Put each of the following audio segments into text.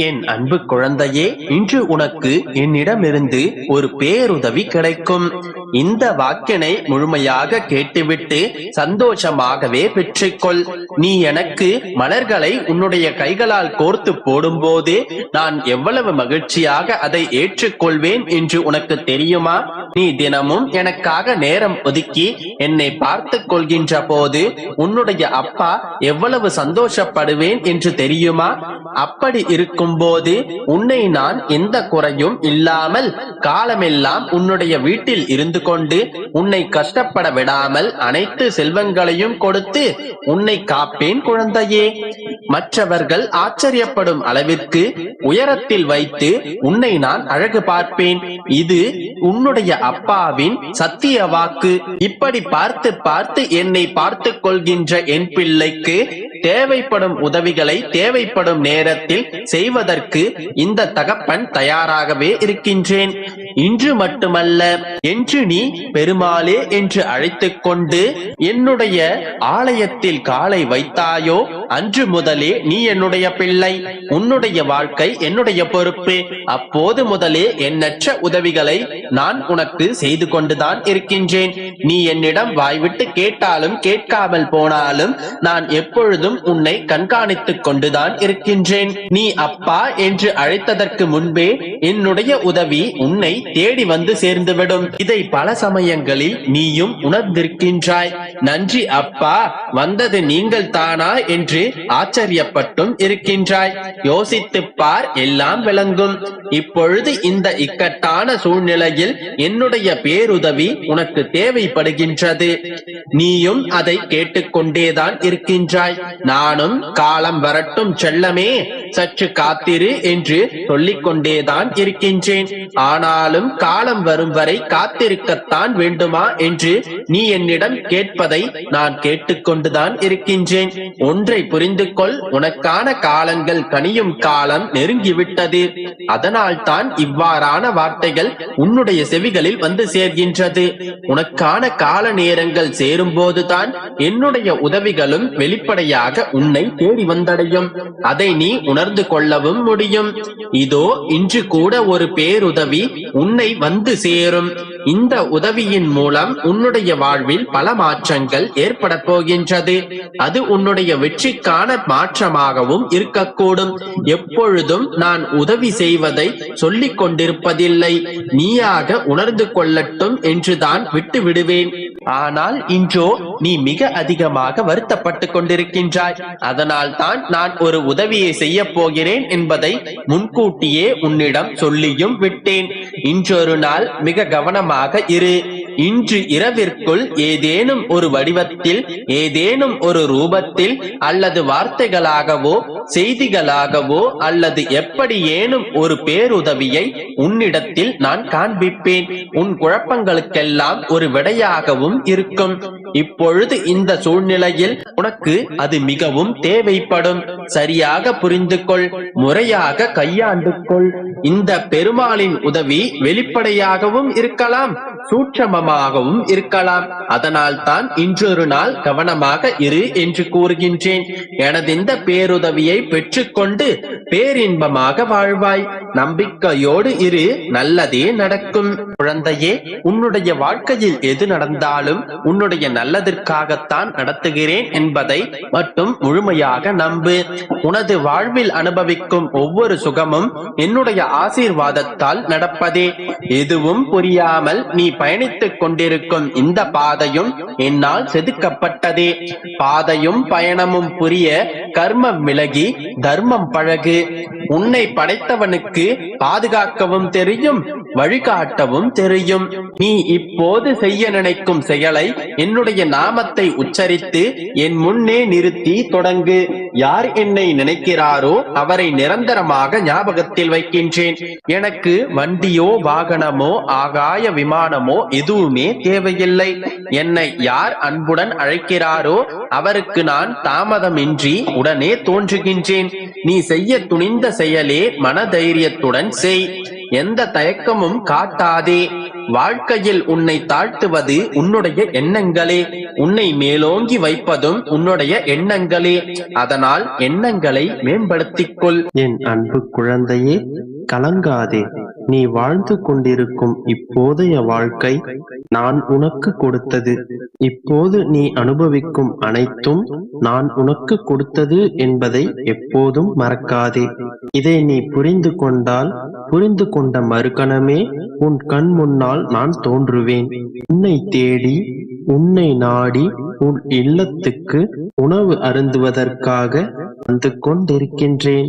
என் அன்பு குழந்தையே, இன்று உனக்கு என்னிடமிருந்து ஒரு பேருதவி கிடைக்கும். இந்த வாக்கினை முழுமையாக கேட்டுவிட்டு சந்தோஷமாகவே பெற்றுக்கொள். நீ எனக்கு மலர்களை உன்னுடைய கைகளால் கோர்த்து போடும் போது நான் எவ்வளவு மகிழ்ச்சியாக அதை ஏற்றுக்கொள்வேன் என்று உனக்கு தெரியுமா? நீ தினமும் எனக்காக நேரம் ஒதுக்கி என்னை பார்த்து கொள்கின்ற போது உன்னுடைய அப்பா எவ்வளவு சந்தோஷப்படுவேன் என்று தெரியுமா? அப்படி இருக்கும் போது உன்னை நான் எந்த குறையும் இல்லாமல் காலமெல்லாம் உன்னுடைய வீட்டில் இருந்து கொண்டு உன்னை கஷ்டப்பட விடாமல் அனைத்து செல்வங்களையும் கொடுத்து உன்னை காப்பேன் குழந்தையே. மற்றவர்கள் ஆச்சரியப்படும் அளவிற்கு உயரத்தில் வைத்து உன்னை நான் அழகு பார்ப்பேன். இது உன்னுடைய அப்பாவின் சத்திய வாக்கு. இப்படி பார்த்து பார்த்து என்னை பார்த்து கொள்கின்ற என் பிள்ளைக்கு தேவைப்படும் உதவிகளை தேவைப்படும் நேரத்தில் செய்வதற்கு இந்த தகப்பன் தயாராகவே இருக்கின்றேன். இன்று மட்டுமல்ல, என்று நீ பெருமாளே என்று அழைத்துக் கொண்டு என்னுடைய ஆலயத்தில் காலை வைத்தாயோ அன்று முதலே நீ என்னுடைய பிள்ளை. உன்னுடைய வாழ்க்கை என்னுடைய பொறுப்பு. அப்போது முதலே எண்ணற்ற உதவிகளை நான் உனக்கு செய்து கொண்டுதான் இருக்கின்றேன். நீ என்னிடம் வாய்விட்டு கேட்டாலும் கேட்காமல் போனாலும் நான் எப்பொழுதும் உன்னை கண்காணித்துக் கொண்டுதான் இருக்கின்றேன். நீ அப்பா என்று அழைத்ததற்கு முன்பே என்னுடைய உதவி உன்னை தேடி வந்து சேர்ந்துவிடும். இதை பல சமயங்களில் நீயும் உணர்ந்திருக்கின்றாய். நன்றி அப்பா, வந்தது நீங்கள் தானா என்று ஆச்சரியப்பட்டும் இருக்கின்றாய். யோசித்துப் பார், எல்லாம் விளங்கும். இப்பொழுது இந்த இக்கட்டான சூழ்நிலையில் என்னுடைய பேருதவி உனக்கு தேவைப்படுகின்றது. நீயும் அதை கேட்டுக்கொண்டேதான் இருக்கின்றாய். நானும் காலம் வரட்டும் செல்லமே, சற்று காத்திரு என்று சொல்லிக் கொண்டேதான் இருக்கின்றேன். ஆனாலும் காலம் வரும் வரை காத்திருக்கத்தான் வேண்டுமா என்று நீ என்னிடம் கேட்பதை நான் கேட்டுக்கொண்டுதான் இருக்கின்றேன். ஒன்றை புரிந்து கொள், உனக்கான காலங்கள் கனியும் காலம் நெருங்கிவிட்டது. அதனால் தான் இவ்வாறான வார்த்தைகள் உன்னுடைய செவிகளில் வந்து சேர்கின்றது. உனக்கான கால நேரங்கள் சேரும் போதுதான் என்னுடைய உதவிகளும் வெளிப்படையாக உன்னை தேடி வந்தடையும். அதை நீ உணர்ந்து கொள்ளவும் முடியும். இதோ இன்று கூட ஒரு பேருதவி உன்னை வந்து சேரும். இந்த உதவியின் மூலம் உன்னுடைய வாழ்வில் பல மாற்றங்கள் ஏற்பட போகின்றது. அது உன்னுடைய வெற்றிக்கான மாற்றமாகவும் இருக்கக்கூடும். எப்பொழுதும் நான் உதவி செய்வதை சொல்லிக் கொண்டிருப்பதில்லை, நீயாக உணர்ந்து கொள்ளட்டும் என்றுதான் விட்டு விடுவேன். ஆனால் இன்றோ நீ மிக அதிகமாக வருத்தப்பட்டுக் கொண்டிருக்கின்றாய். அதனால் தான் நான் ஒரு உதவியை செய்ய போகிறேன் என்பதை முன்கூட்டியே உன்னிடம் சொல்லியும் விட்டேன். இன்றொரு நாள் மிக கவனமாக இரு. இன்று இரவிற்குள் ஏதேனும் ஒரு வடிவத்தில், ஏதேனும் ஒரு ரூபத்தில், அல்லது வார்த்தைகளாகவோ செய்திகளாகவோ அல்லது எப்படியேனும் ஒரு பேருதவியை உன்னிடத்தில் நான் காண்பிப்பேன். உன் குழப்பங்களுக்கெல்லாம் ஒரு விடையாகவும் இருக்கும். இப்பொழுது இந்த சூழ்நிலையில் உனக்கு அது மிகவும் தேவைப்படும். சரியாக புரிந்து கொள், முறையாக கையாண்டு கொள். இந்த பெருமாளின் உதவி வெளிப்படையாகவும் இருக்கலாம், சூட்சமமாகவும் இருக்கலாம். அதனால் தான் இன்றொரு நாள் கவனமாக இரு என்று கூறுகின்றேன். எனது இந்த பேருதவியை பெற்றுக்கொண்டு பேரின்பமாக வாழ்வாய். நம்பிக்கையோடு இரு, நல்லதே நடக்கும். குழந்தையே, உன்னுடைய வாழ்க்கையில் எது நடந்தாலும் உன்னுடைய நல்லதற்காகத்தான் நடத்துகிறேன் என்பதை மட்டும் முழுமையாக நம்பு. உனது வாழ்வில் அனுபவிக்கும் ஒவ்வொரு சுகமும் என்னுடைய ஆசீர்வாதத்தால் நடப்பதே. எதுவும் புரியாமல் நீ பயணித்துக் கொண்டிருக்கும் இந்த பாதையும் என்னால் செதுக்கப்பட்டதே. பாதையும் பயணமும் புரிய கர்மம் விலகி தர்மம் பழகு. உன்னை படைத்தவனுக்கு பாதுகாக்கவும் தெரியும், வழிகாட்டவும் தெரியும். நீ இப்போது செய்ய நினைக்கும் செயலை என்னுடைய நாமத்தை உச்சரித்து என் முன்னே நிறுத்தி தொடங்கு. யார் என்னை நினைக்கிறாரோ அவரை நிரந்தரமாக ஞாபகத்தில் வைக்கின்றேன். எனக்கு வண்டியோ வாகனமோ ஆகாய விமானமோ எதுவுமே தேவையில்லை. என்னை யார் அன்புடன் அழைக்கிறாரோ அவருக்கு நான் தாமதமின்றி உடனே தோன்றுகின்றேன். நீ செய்ய துணிந்த செயலே மனதைரியத்துடன் செய். எந்த தயக்கமும் காட்டாதே. வாழ்க்கையில் உன்னை தாழ்த்துவது உன்னுடைய எண்ணங்களே, உன்னை மேலோங்கி வைப்பதும் உன்னுடைய எண்ணங்களே. அதனால் எண்ணங்களை மேம்படுத்திக் கொள். என் அன்பு குழந்தையே, கலங்காதே. நீ வாழ்ந்து கொண்டிருக்கும் இப்போதைய வாழ்க்கை நான் உனக்கு கொடுத்தது. இப்போது நீ அனுபவிக்கும் அனைத்தும் நான் உனக்கு கொடுத்தது என்பதை எப்போதும் மறக்காதே. இதை நீ புரிந்து கொண்டால், புரிந்து கொண்ட மறுகணமே உன் கண் முன்னால் நான் தோன்றுவேன். உன்னை தேடி, உன்னை நாடி, உன் இல்லத்துக்கு உணவு அருந்துவதற்காக வந்து கொண்டிருக்கின்றேன்.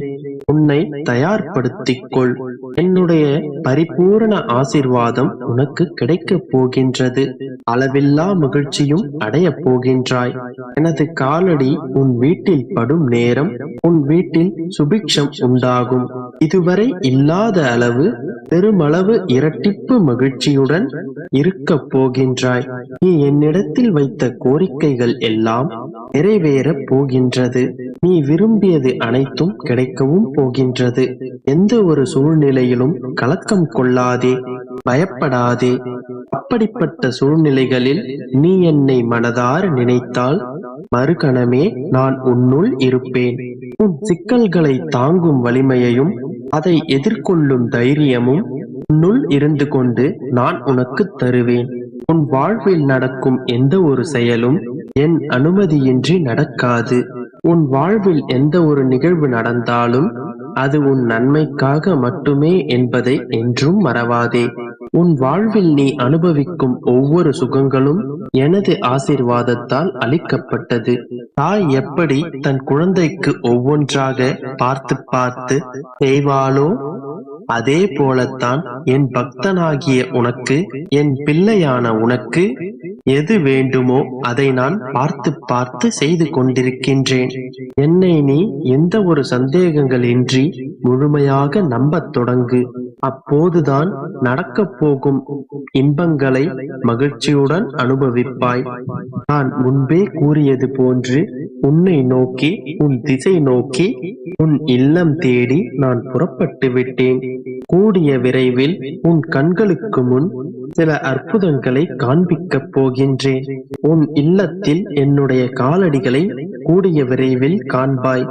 உன்னை தயார்படுத்திக் கொள். என்னுடைய பரிபூரண ஆசீர்வாதம் உனக்கு கிடைக்கப் போகின்றது. அளவில்லா மகிழ்ச்சியும் அடையப் போகின்றாய். எனது காலடி உன் வீட்டில் படும் நேரம் உன் வீட்டில் சுபிக்ஷம் உண்டாகும். இதுவரை இல்லாத அளவு பெருமளவு இரட்டிப்பு மகிழ்ச்சியுடன் இருக்கப் போகின்றாய். நீ என்னிடத்தில் வைத்த கோரிக்கைகள் எல்லாம் நிறைவேறப் போகின்றது. நீ விரும்பியது அனைத்தும் கிடைக்கவும் போகின்றது. எந்த ஒரு சூழ்நிலையிலும் கலக்கம் கொள்ளாதே, பயப்படாதே. அப்படிப்பட்ட சூழ்நிலைகளில் நீ என்னை மனதார நினைத்தால் மறுகணமே நான் உன்னுள் இருப்பேன். உன் சிக்கல்களை தாங்கும் வலிமையையும் அதை எதிர்கொள்ளும் தைரியமும் உன்னுள் இருந்து கொண்டு நான் உனக்கு தருவேன். உன் வாழ்வில் நடக்கும் எந்த ஒரு செயலும் என் அனுமதியின்றி நடக்காது. உன் வாழ்வில் எந்த ஒரு நிகழ்வு நடந்தாலும் அது உன் நன்மைக்காக மட்டுமே என்பதை என்றும் மறவாதே. உன் வாழ்வில் நீ அனுபவிக்கும் ஒவ்வொரு சுகங்களும் எனது ஆசீர்வாதத்தால் அளிக்கப்பட்டது. தாய் எப்படி தன் குழந்தைக்கு ஒவ்வொன்றாக பார்த்து பார்த்து செய்வாளோ அதே போலத்தான் என் பக்தனாகிய உனக்கு, என் பிள்ளையான உனக்கு எது வேண்டுமோ அதை நான் பார்த்து பார்த்து செய்து கொண்டிருக்கின்றேன். என்னை நீ எந்த ஒரு சந்தேகங்கள் இன்றி முழுமையாக நம்பத் தொடங்கு. அப்போதுதான் நடக்கப் போகும் இன்பங்களை மகிழ்ச்சியுடன் அனுபவிப்பாய். நான் முன்பே கூறியது போன்று உன்னை நோக்கி, உன் திசை நோக்கி, உன் இல்லம் தேடி நான் புறப்பட்டு விட்டேன். கூடிய விரைவில் உன் கண்களுக்கு முன் சில அற்புதங்களை காண்பிக்கப் போகின்றேன். உன் இல்லத்தில் என்னுடைய காலடிகளை கூடிய விரைவில் காண்பாய்.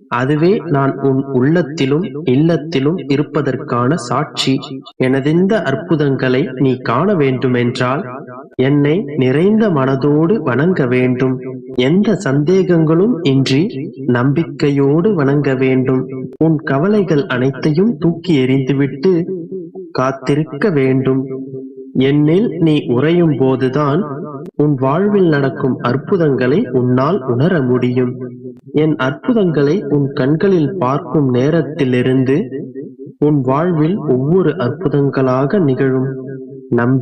அதுவே நான் உன் உள்ளத்திலும் இல்லத்திலும் இருப்பதற்கான சாட்சி. எனதிந்த அற்புதங்களை நீ காண வேண்டுமென்றால் என்னை நிறைந்த மனதோடு வணங்க வேண்டும். எந்த சந்தேகங்களும் இன்றி நம்பிக்கையோடு வணங்க வேண்டும். உன் கவலைகள் அனைத்தையும் தூக்கி எறிந்துவிட்டு காத்திருக்க வேண்டும். என்னில் நீ உறையும் போதுதான் உன் வாழ்வில் நடக்கும் அற்புதங்களை உன்னால் உணர முடியும். என் அற்புதங்களை உன் கண்களில் பார்க்கும் நேரத்திலிருந்து உன் வாழ்வில் ஒவ்வொரு அற்புதங்களாக நிகழும். நம்பிக்கை